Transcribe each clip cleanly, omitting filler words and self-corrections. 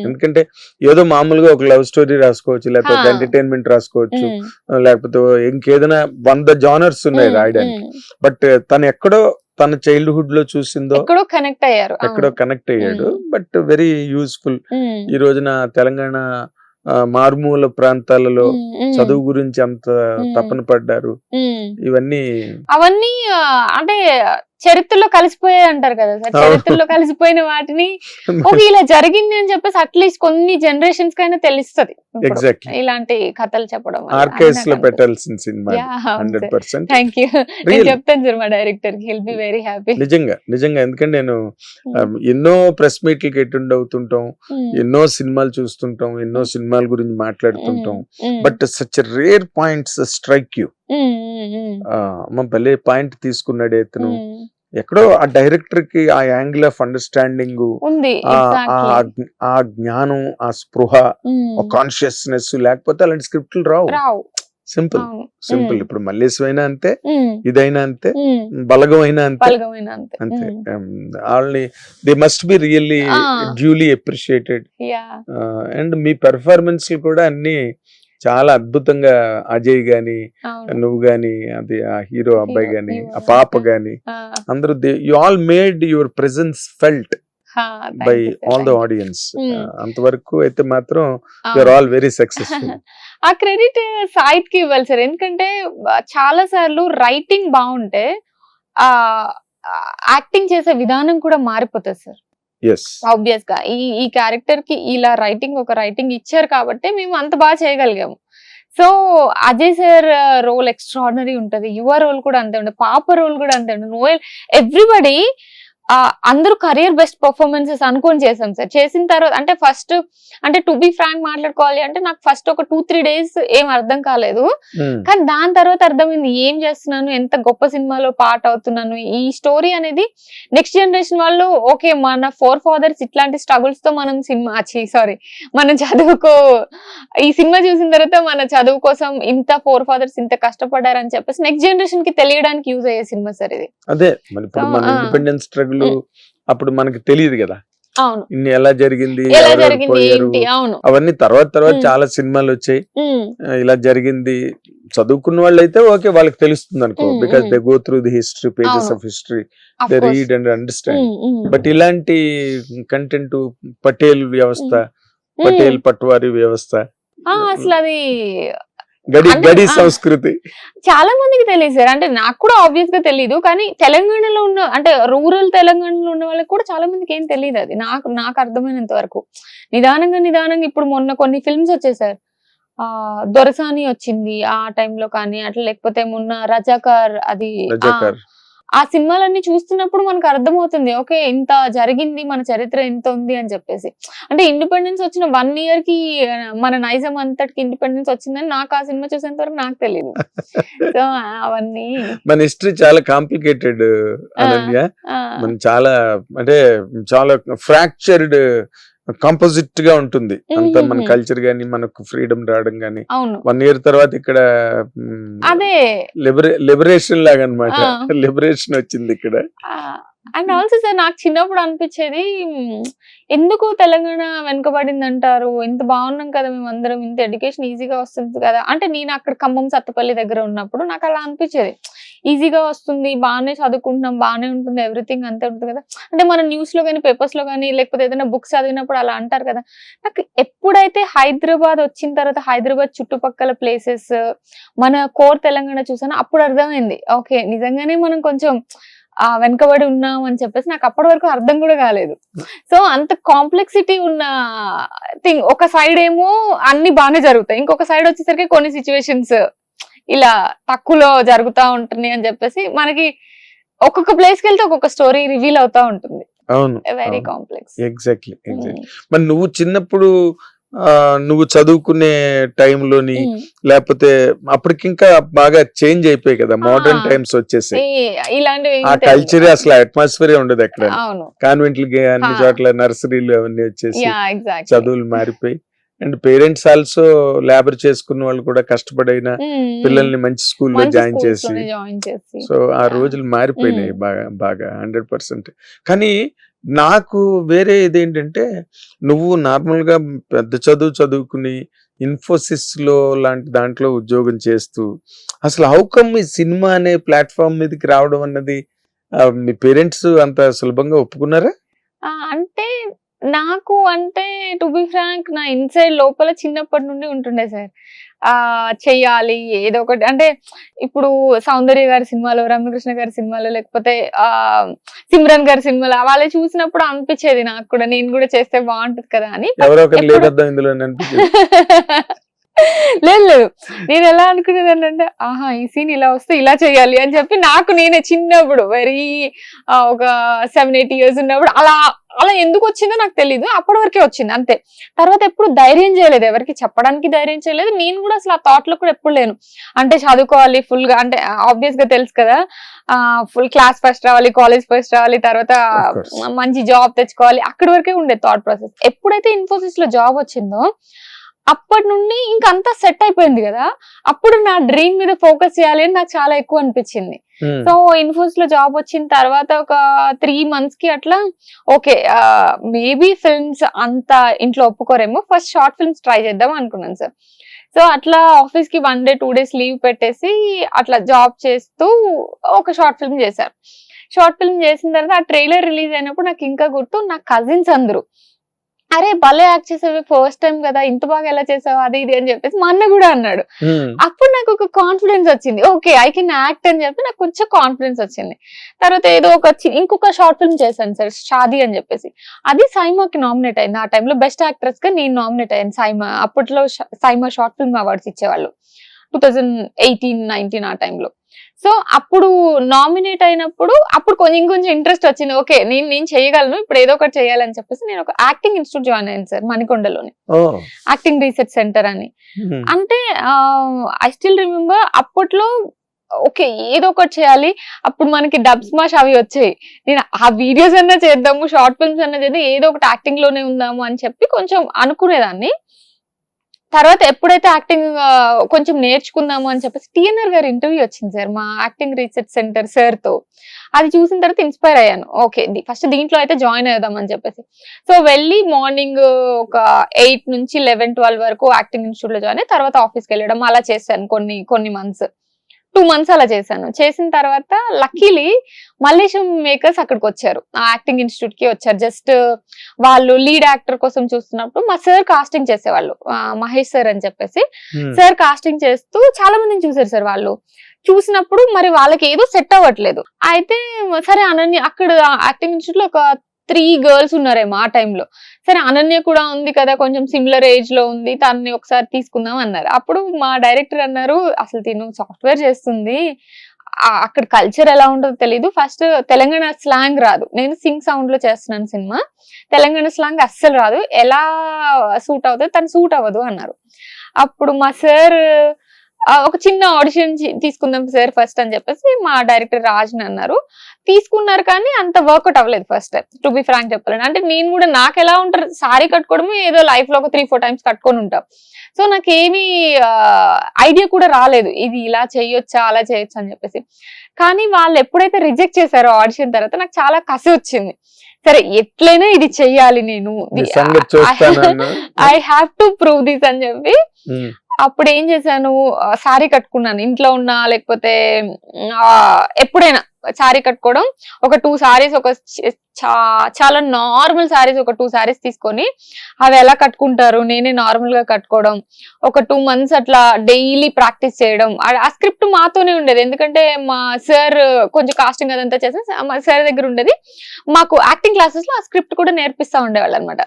ఎందుకంటే ఏదో మామూలుగా ఒక లవ్ స్టోరీ రాసుకోవచ్చు, లేకపోతే ఒక ఎంటర్టైన్మెంట్ రాసుకోవచ్చు, లేకపోతే ఇంకేదైనా 100 జానర్స్ ఉన్నాయి రాయడానికి. బట్ తను ఎక్కడో తన చైల్డ్హుడ్ లో చూసిందో ఎక్కడో కనెక్ట్ అయ్యాడు. But very useful. ఈ రోజున తెలంగాణ మారుమూల ప్రాంతాలలో చదువు గురించి అంత తపన పడ్డారు. అవన్నీ అంటే చరిత్రలో కలిసిపోయాయి అంటారు కదా సార్. చరిత్రలో కలిసిపోయిన వాటిని ఇలా జరిగింది అని చెప్పేసి అట్లీస్ట్ కొన్ని జనరేషన్స్ కైనా తెలుస్తుంది. ఎగ్జాక్ట్లీ ఇలాంటి కథలు చెప్పడం ఆర్కైవ్స్ లో పెట్టాల్సిన సినిమా 100%. Thank you. నేను చెప్తాను సార్ మా డైరెక్టర్ కి, హెల్ బి వెరీ హ్యాపీ. నిజంగా ఎందుకంటే నేను ఎన్నో ప్రెస్ మీట్లకి అటెండ్ అవుతుంటాం, ఎన్నో సినిమాలు చూస్తుంటాం, ఎన్నో సినిమాల గురించి మాట్లాడుతుంటాం. But such rare points strike you. మా భలే పాయింట్ తీసుకున్నాడు ఇతను. ఎక్కడో ఆ డైరెక్టర్ కి ఆ యాంగిల్ ఆఫ్ అండర్స్టాండింగ్, ఆ జ్ఞానం, ఆ స్పృహ, ఆ కాన్షియస్నెస్ లేకపోతే అలాంటి స్క్రిప్ట్లు రావు. సింపుల్. ఇప్పుడు మల్లేశ్వైనా అంతే, ఇదైనా అంతే, బలగం అయినా అంతే. వాళ్ళని they must be really duly appreciated. And me performance కూడా అన్ని చాలా అద్భుతంగా, అజయ్ గాని, నువ్వు గాని, అది ఆ హీరో అబ్బాయి గాని, ఆ పాప గాని, అందరూ you all made your presence felt by all the audience. అంతవరకు అయితే మాత్రం you are all very successful. ఆ క్రెడిట్ సాయిత్ కి ఇవ్వాలి సార్. ఎందుకంటే చాలా సార్లు రైటింగ్ బాగుంటే ఆ యాక్టింగ్ చేసే విధానం కూడా మారిపోతుంది సార్. ఆబ్వియస్ గా ఈ క్యారెక్టర్ కి ఇలా ఒక రైటింగ్ ఇచ్చారు కాబట్టి మేము అంత బాగా చేయగలిగాము. So Ajay sir role extraordinary ఉంటది, యువ రోల్ కూడా అంతే ఉంటది, పాప రోల్ కూడా అంతే ఉంటది, నోయల్, ఎవ్రీబడి అందరూ కెరియర్ బెస్ట్ పర్ఫార్మెన్సెస్ అనుకొని చేసాం సార్. చేసిన తర్వాత అంటే ఫస్ట్ అంటే టు బి ఫ్రాంక్ మాట్లాడుకోవాలి అంటే నాకు ఫస్ట్ ఒక 2-3 days ఏం అర్థం కాలేదు. కానీ దాని తర్వాత అర్థమైంది ఏం చేస్తున్నాను, ఎంత గొప్ప సినిమాలో పార్ట్ అవుతున్నాను. ఈ స్టోరీ అనేది నెక్స్ట్ జనరేషన్ వాళ్ళు ఓకే మన ఫోర్ ఫాదర్స్ ఇట్లాంటి స్ట్రగుల్స్ తో మనం మనం ఈ సినిమా చూసిన తర్వాత మన చదువు కోసం ఇంత ఫోర్ ఫాదర్స్ ఇంత కష్టపడ్డారని చెప్పేసి నెక్స్ట్ జనరేషన్ కి తెలియడానికి యూజ్ అయ్యే సినిమా సార్ ఇది. అదే మన ఇండిపెండెన్స్ స్ట్రగుల్ అప్పుడు మనకి తెలియదు కదా, అవును ఇన్ని ఎలా జరిగింది, అవన్నీ తర్వాత చాలా సినిమాలు వచ్చాయి. ఇలా జరిగింది చదువుకున్న వాళ్ళు అయితే ఓకే, వాళ్ళకి తెలుస్తుంది అనుకో, because they go through the history, pages of history, they read and understand. But ఇలాంటి కంటెంట్, పటేల్ వ్యవస్థ, పటేల్ పట్వారీ వ్యవస్థ, అసలు అది గడి సంస్కృతి చాలా మందికి తెలియదు సార్. అంటే నాకు కూడా ఆబ్వియస్ గా తెలియదు, కానీ తెలంగాణలో ఉన్న అంటే రూరల్ తెలంగాణలో ఉన్న వాళ్ళకి కూడా చాలా మందికి ఏం తెలియదు. అది నాకు అర్థమైనంత వరకు నిదానంగా ఇప్పుడు మొన్న కొన్ని ఫిల్మ్స్ వచ్చాయి సార్. దొరసాని వచ్చింది ఆ టైంలో, కానీ అట్లా లేకపోతే మొన్న రజాకార్, అది ఆ సినిమాలన్నీ చూస్తున్నప్పుడు మనకు అర్థమవుతుంది ఓకే ఇంత జరిగింది, మన చరిత్ర ఇంత ఉంది అని చెప్పేసి. అంటే ఇండిపెండెన్స్ వచ్చిన 1 year కి మన నైజం అంతటికి ఇండిపెండెన్స్ వచ్చిందని నాకు ఆ సినిమా చూసేంత వరకు నాకు తెలియదు. సో అవన్నీ మన హిస్టరీ చాలా కాంప్లికేటెడ్ అనన్య. మన చాలా అంటే చాలా ఫ్రాక్చర్డ్ కంపోజిట్ గా ఉంటుంది అంత మన కల్చర్ గానీ, మనకు ఫ్రీడమ్ రావడం గానీ. 1 year తర్వాత ఇక్కడ అదే లిబరేషన్ లాగా అన్నమాట, లిబరేషన్ వచ్చింది ఇక్కడ. అండ్ ఆల్సో సార్ నాకు చిన్నప్పుడు అనిపించేది ఎందుకు తెలంగాణ వెనుకబడింది అంటారు, ఇంత బాగున్నాం కదా మేమందరం, ఇంత ఎడ్యుకేషన్ ఈజీగా వస్తుంది కదా. అంటే నేను అక్కడ ఖమ్మం సత్తపల్లి దగ్గర ఉన్నప్పుడు నాకు అలా అనిపించేది, ఈజీగా వస్తుంది, బాగానే చదువుకుంటున్నాం, బాగానే ఉంటుంది, ఎవ్రీథింగ్ అంతే ఉంటుంది కదా. అంటే మన న్యూస్ లో కానీ, పేపర్స్ లో కానీ, లేకపోతే ఏదైనా బుక్స్ చదివినప్పుడు అలా అంటారు కదా. నాకు ఎప్పుడైతే హైదరాబాద్ వచ్చిన తర్వాత హైదరాబాద్ చుట్టుపక్కల ప్లేసెస్, మన కోర్ తెలంగాణ చూసానో అప్పుడు అర్థమైంది ఓకే నిజంగానే మనం కొంచెం వెనకబడి ఉన్నాం అని చెప్పేసి. నాకు అప్పటి వరకు అర్థం కూడా కాలేదు. సో అంత కాంప్లెక్సిటీ ఉన్న థింగ్, ఒక సైడ్ ఏమో అన్ని బాగానే జరుగుతాయి, ఇంకొక సైడ్ వచ్చేసరికి కొన్ని సిచ్యువేషన్స్ ఇలా తక్కువలో జరుగుతా ఉంటుంది అని చెప్పేసి మనకి ఒక్కొక్క ప్లేస్ కి వెళ్తే ఒక్కొక్క స్టోరీ రివీల్ అవుతా ఉంటుంది. అవును, వెరీ కాంప్లెక్స్. ఎగ్జాక్ట్లీ. మరి నువ్వు చిన్నప్పుడు నువ్వు చదువుకునే టైంలోని, లేకపోతే అప్పటికి ఇంకా బాగా చేంజ్ అయిపోయాయి కదా, మోడర్న్ టైమ్స్ వచ్చేసాయి, ఆ కల్చర్ అసలు అట్మాస్ఫియర్ ఉండదు ఎక్కడ. కాన్వెంట్లకి అన్ని చోట్ల నర్సరీలు అవన్నీ వచ్చేసి చదువులు మారిపోయి, అండ్ పేరెంట్స్ ఆల్సో లేబర్ చేసుకున్న వాళ్ళు కూడా కష్టపడైన పిల్లల్ని మంచి స్కూల్లో జాయిన్ చేసి, సో ఆ రోజులు మారిపోయినాయి బాగా 100%. కానీ నాకు వేరే ఇదేంటంటే నువ్వు నార్మల్ గా పెద్ద చదువు చదువుకుని ఇన్ఫోసిస్ లో లాంటి దాంట్లో ఉద్యోగం చేస్తూ అసలు హౌ కమ్ ఈ సినిమా అనే ప్లాట్ఫామ్ మీదకి రావడం అన్నది మీ పేరెంట్స్ అంత సులభంగా ఒప్పుకున్నారా? అంటే నాకు అంటే టు బి ఫ్రాంక్ నా ఇన్సైడ్ లోపల చిన్నప్పటి నుండి ఉంటుండే సార్. చెయ్యాలి ఏదో ఒకటి. అంటే ఇప్పుడు సౌందర్య గారి సినిమాలో, రమ్యకృష్ణ గారి సినిమాలో, లేకపోతే సిమ్రన్ గారి సినిమాలో వాళ్ళే చూసినప్పుడు అనిపించేది నాకు కూడా నేను కూడా చేస్తే బాగుంటది కదా అని. లేదు నేను ఎలా అనుకునేదాన్ని అంటే ఆహా ఈ సీన్ ఇలా వస్తే ఇలా చేయాలి అని చెప్పి నాకు నేనే చిన్నప్పుడు వెరీ ఒక 7-8 years ఉన్నప్పుడు అలా అలా ఎందుకు వచ్చిందో నాకు తెలీదు. అప్పటి వరకే వచ్చింది అంతే. తర్వాత ఎప్పుడు ధైర్యం చేయలేదు, ఎవరికి చెప్పడానికి ధైర్యం చేయలేదు. నేను కూడా అసలు ఆ థాట్ లో కూడా ఎప్పుడు లేను. అంటే చదువుకోవాలి ఫుల్ గా, అంటే ఆబ్వియస్ గా తెలుసు కదా ఫుల్ క్లాస్ ఫస్ట్ రావాలి, కాలేజ్ ఫస్ట్ రావాలి, తర్వాత మంచి జాబ్ తెచ్చుకోవాలి, అక్కడి వరకే ఉండే థాట్ ప్రాసెస్. ఎప్పుడైతే ఇన్ఫోసిస్ లో జాబ్ వచ్చిందో అప్పటి నుండి ఇంకంతా సెట్ అయిపోయింది కదా, అప్పుడు నా డ్రీమ్ మీద ఫోకస్ చేయాలి అని నాకు చాలా ఎక్కువ అనిపించింది. సో ఇన్ఫోసిస్ లో జాబ్ వచ్చిన తర్వాత ఒక 3 months కి అట్లా ఓకే మేబీ ఫిల్మ్స్ అంత ఇంట్లో ఒప్పుకోరేమో, ఫస్ట్ షార్ట్ ఫిల్మ్స్ ట్రై చేద్దాం అనుకున్నాను సార్. సో అట్లా ఆఫీస్ కి 1 day 2 days లీవ్ పెట్టేసి అట్లా జాబ్ చేస్తూ ఒక షార్ట్ ఫిల్మ్ చేశారు. షార్ట్ ఫిల్మ్ చేసిన తర్వాత ఆ ట్రైలర్ రిలీజ్ అయినప్పుడు నాకు ఇంకా గుర్తు, నా కజిన్స్ అందరూ అరే భలే యాక్ట్ చేసావు, ఫస్ట్ టైం కదా, ఇంత బాగా ఎలా చేసావు అది ఇది అని చెప్పేసి మా అన్న కూడా అన్నాడు. అప్పుడు నాకు ఒక కాన్ఫిడెన్స్ వచ్చింది, ఓకే ఐ కెన్ యాక్ట్ అని చెప్పి నాకు కొంచెం కాన్ఫిడెన్స్ వచ్చింది. తర్వాత ఏదో ఒక ఇంకొక షార్ట్ ఫిల్మ్ చేశాను సార్, షాదీ అని చెప్పేసి. అది సైమాకి నామినేట్ అయింది. ఆ టైంలో బెస్ట్ యాక్ట్రెస్ గా నేను నామినేట్ అయ్యాను. సైమా అప్పట్లో సైమా షార్ట్ ఫిల్మ్ అవార్డ్స్ ఇచ్చేవాళ్ళు 2018-19 ఆ టైంలో. సో అప్పుడు నామినేట్ అయినప్పుడు అప్పుడు కొంచెం ఇంట్రెస్ట్ వచ్చింది. ఓకే నేను చేయగలను, ఇప్పుడు ఏదో ఒకటి చేయాలని చెప్పేసి నేను ఒక యాక్టింగ్ ఇన్స్టిట్యూట్ జాయిన్ అయ్యాను సార్, మణికొండలోని యాక్టింగ్ రీసెర్చ్ సెంటర్ అని. అంటే ఐ స్టిల్ రిమెంబర్ అప్పట్లో ఓకే ఏదో ఒకటి చేయాలి. అప్పుడు మనకి డబ్ స్మాష్ అవి వచ్చాయి. నేను ఆ వీడియోస్ అన్నా చేద్దాము, షార్ట్ ఫిల్మ్స్ అన్నా చేద్దాం, ఏదో ఒకటి యాక్టింగ్ లోనే ఉందాము అని చెప్పి కొంచెం అనుకునేదాన్ని. తర్వాత ఎప్పుడైతే యాక్టింగ్ కొంచెం నేర్చుకుందాము అని చెప్పేసి టిఎన్ఆర్ గారి ఇంటర్వ్యూ వచ్చింది సార్ మా యాక్టింగ్ రీసెర్చ్ సెంటర్ సార్ తో. అది చూసిన తర్వాత ఇన్స్పైర్ అయ్యాను, ఓకే ఫస్ట్ దీంట్లో అయితే జాయిన్ అవుదాం అని చెప్పేసి. సో వెళ్ళి మార్నింగ్ ఒక 8 నుంచి 11-12 వరకు యాక్టింగ్ ఇన్స్టిట్యూట్ లో జాయిన్ అయ్యి తర్వాత ఆఫీస్కి వెళ్ళడం అలా చేశాను కొన్ని months. 2 months అలా చేశాను. చేసిన తర్వాత లక్కీలీ మల్లేశం మేకర్స్ అక్కడికి వచ్చారు, ఆ యాక్టింగ్ ఇన్స్టిట్యూట్ కి వచ్చారు. జస్ట్ వాళ్ళు లీడ్ యాక్టర్ కోసం చూస్తున్నప్పుడు మా సార్ కాస్టింగ్ చేసేవాళ్ళు, మహేష్ సార్ అని చెప్పేసి. సార్ కాస్టింగ్ చేస్తూ చాలా మందిని చూసారు సార్. వాళ్ళు చూసినప్పుడు మరి వాళ్ళకి ఏదో సెట్ అవ్వట్లేదు. అయితే సరే అనన్య, అక్కడ యాక్టింగ్ ఇన్స్టిట్యూట్ లో ఒక 3 girls ఉన్నారేమో ఆ టైంలో. సరే అనన్య కూడా ఉంది కదా, కొంచెం సిమిలర్ ఏజ్ లో ఉంది, తనని ఒకసారి తీసుకుందాం అన్నారు. అప్పుడు మా డైరెక్టర్ అన్నారు, అసలు తిను సాఫ్ట్వేర్ చేస్తుంది, అక్కడ కల్చర్ ఎలా ఉంటుందో తెలీదు, ఫస్ట్ తెలంగాణ స్లాంగ్ రాదు, నేను సింగ్ సౌండ్ లో చేస్తున్నాను సినిమా, తెలంగాణ స్లాంగ్ అస్సలు రాదు, ఎలా సూట్ అవుతుంది, తను సూట్ అవ్వదు అన్నారు. అప్పుడు మా సార్ ఒక చిన్న ఆడిషన్ తీసుకుందాం సార్ ఫస్ట్ అని చెప్పేసి మా డైరెక్టర్ రాజ్ అన్నారు. తీసుకున్నారు కానీ అంత వర్కౌట్ అవ్వలేదు first time, to be frank చెప్పాలని. అంటే నేను కూడా నాకు ఎలా ఉంటారు, సారీ కట్టుకోవడము ఏదో లైఫ్ లో ఒక 3-4 times కట్టుకొని ఉంటాం. సో నాకేమీ ఐడియా కూడా రాలేదు, ఇది ఇలా చేయొచ్చా అలా చేయొచ్చా అని చెప్పేసి. కానీ వాళ్ళు ఎప్పుడైతే రిజెక్ట్ చేశారో ఆడిషన్ తర్వాత నాకు చాలా కసి వచ్చింది. సరే ఎట్లయినా ఇది చెయ్యాలి, నేను I have to prove this అని చెప్పి అప్పుడు ఏం చేశాను, సారీ కట్టుకున్నాను. ఇంట్లో ఉన్నా లేకపోతే ఎప్పుడైనా సారీ కట్టుకోవడం, ఒక 2 sarees, ఒక చాలా నార్మల్ సారీస్ ఒక 2 sarees తీసుకొని అవి ఎలా కట్టుకుంటారు నేనే నార్మల్ గా కట్టుకోవడం, ఒక 2 months అట్లా డైలీ ప్రాక్టీస్ చేయడం. ఆ స్క్రిప్ట్ మాతోనే ఉండేది, ఎందుకంటే మా సార్ కొంచెం కాస్టింగ్ అదంతా చేసి మా సార్ దగ్గర ఉండేది. మాకు యాక్టింగ్ క్లాసెస్ లో ఆ స్క్రిప్ట్ కూడా నేర్పిస్తా ఉండేవాళ్ళు అనమాట.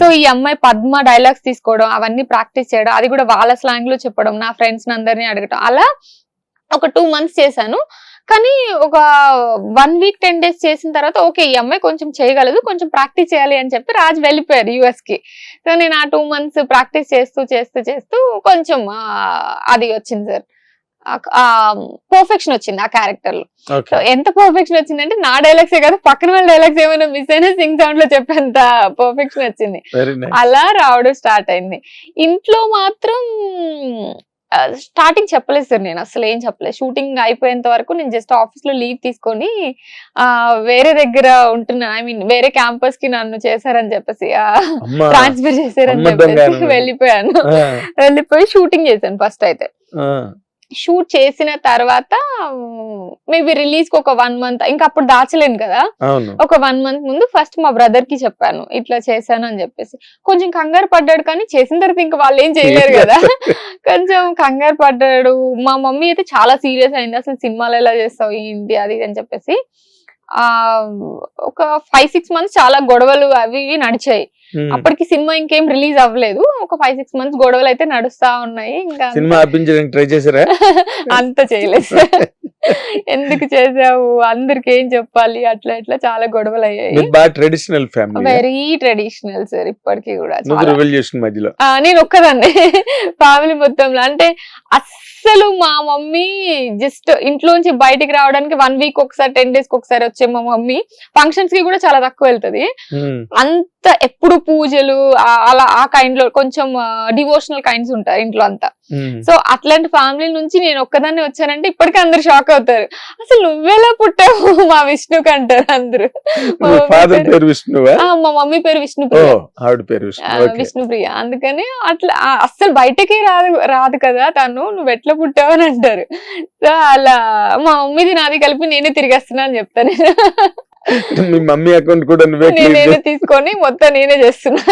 సో ఈ అమ్మాయి పద్మ డైలాగ్స్ తీసుకోవడం, అవన్నీ ప్రాక్టీస్ చేయడం, అది కూడా వాళ్ళ స్లాంగ్ లో చెప్పడం, నా ఫ్రెండ్స్ అందరినీ అడగటం, అలా ఒక 2 months చేశాను. కానీ ఒక 1 week 10 days చేసిన తర్వాత ఓకే ఈ అమ్మాయి కొంచెం చేయగలదు, కొంచెం ప్రాక్టీస్ చేయాలి అని చెప్పి రాజ్ వెళ్ళిపోయారు US కి. సో నేను ఆ 2 months ప్రాక్టీస్ చేస్తూ కొంచెం అది వచ్చింది సార్, పర్ఫెక్షన్ వచ్చింది ఆ క్యారెక్టర్ లో. ఎంత పర్ఫెక్షన్ వచ్చిందంటే నా డైలాగ్సే కాదు, పక్కన వాళ్ళ డైలాగ్స్ ఏమైనా మిస్ అయినా సింగ్ సౌండ్ లో చెప్పేంత పర్ఫెక్షన్ వచ్చింది. అలా రావడం స్టార్ట్ అయింది. ఇంట్లో మాత్రం స్టార్టింగ్ చెప్పలేదు సార్, నేను అసలు ఏం చెప్పలేదు. షూటింగ్ అయిపోయేంత వరకు నేను జస్ట్ ఆఫీస్ లో లీవ్ తీసుకొని వేరే దగ్గర ఉంటున్నా, ఐ మీన్ వేరే క్యాంపస్ కి నన్ను చేశారని చెప్పేసి ట్రాన్స్ఫర్ చేశారని చెప్పేసి వెళ్ళిపోయి షూటింగ్ చేశాను ఫస్ట్ అయితే. షూట్ చేసిన తర్వాత మేబీ రిలీజ్ కి ఒక 1 month, ఇంకా అప్పుడు దాచలేను కదా, ఒక 1 month ముందు ఫస్ట్ మా బ్రదర్ కి చెప్పాను ఇట్లా చేశాను అని చెప్పేసి. కొంచెం కంగారు పడ్డాడు, కానీ చేసిన తర్వాత ఇంకా వాళ్ళు ఏం చేయలేరు కదా, కొంచెం కంగారు పడ్డాడు. మా మమ్మీ అయితే చాలా సీరియస్ అయింది, అసలు సినిమాలు ఎలా చేస్తావు ఏంటి అది అని చెప్పేసి. ఒక 5-6 months చాలా గొడవలు అవి ఇవి నడిచాయి. అప్పటికి సినిమా ఇంకేం రిలీజ్ అవ్వలేదు, ఒక 5-6 months గొడవలు అయితే నడుస్తా ఉన్నాయి. ఇంకా సినిమా ఆపించడానికి ట్రై చేశారా? అంత చేయలేదు సార్. ఎందుకు చేసావు, అందరికి ఏం చెప్పాలి, అట్లా ఇట్లా చాలా గొడవలు అయ్యాయి. Traditional family, very traditional sir, ఇప్పటికి కూడా. మధ్యలో నేను ఒక్కదాన్ని ఫ్యామిలీ మొత్తంలో. అంటే అస్సలు మా మమ్మీ జస్ట్ ఇంట్లోంచి బయటికి రావడానికి 1 week ఒకసారి, 10 days ఒకసారి వచ్చే మా మమ్మీ ఫంక్షన్స్ కి కూడా చాలా తక్కువ వెళ్తది. అంత ఎప్పుడు పూజలు అలా ఆ కైండ్ లో కొంచెం డివోషనల్ కైండ్స్ ఉంటారు ఇంట్లో అంతా. సో అట్లాంటి ఫ్యామిలీ నుంచి నేను ఒక్కదాన్ని వచ్చానంటే ఇప్పటికీ అందరు షాక్ అవుతారు, అసలు నువ్వెలా పుట్టావు మా విష్ణుకి అంటారు అందరు. మా మమ్మీ పేరు విష్ణుప్రియ, విష్ణుప్రియ. అందుకని అట్లా అస్సలు బయటకి రాదు కదా తను, నువ్వు ఎట్లా పుట్టావు అని అంటారు. సో అలా మా మమ్మీది నాది కలిపి నేనే తిరిగేస్తున్నా అని చెప్తాను. మీ మమ్మీ అకౌంట్ కూడా నేనే తీసుకొని మొత్తం నేనే చేస్తున్నా.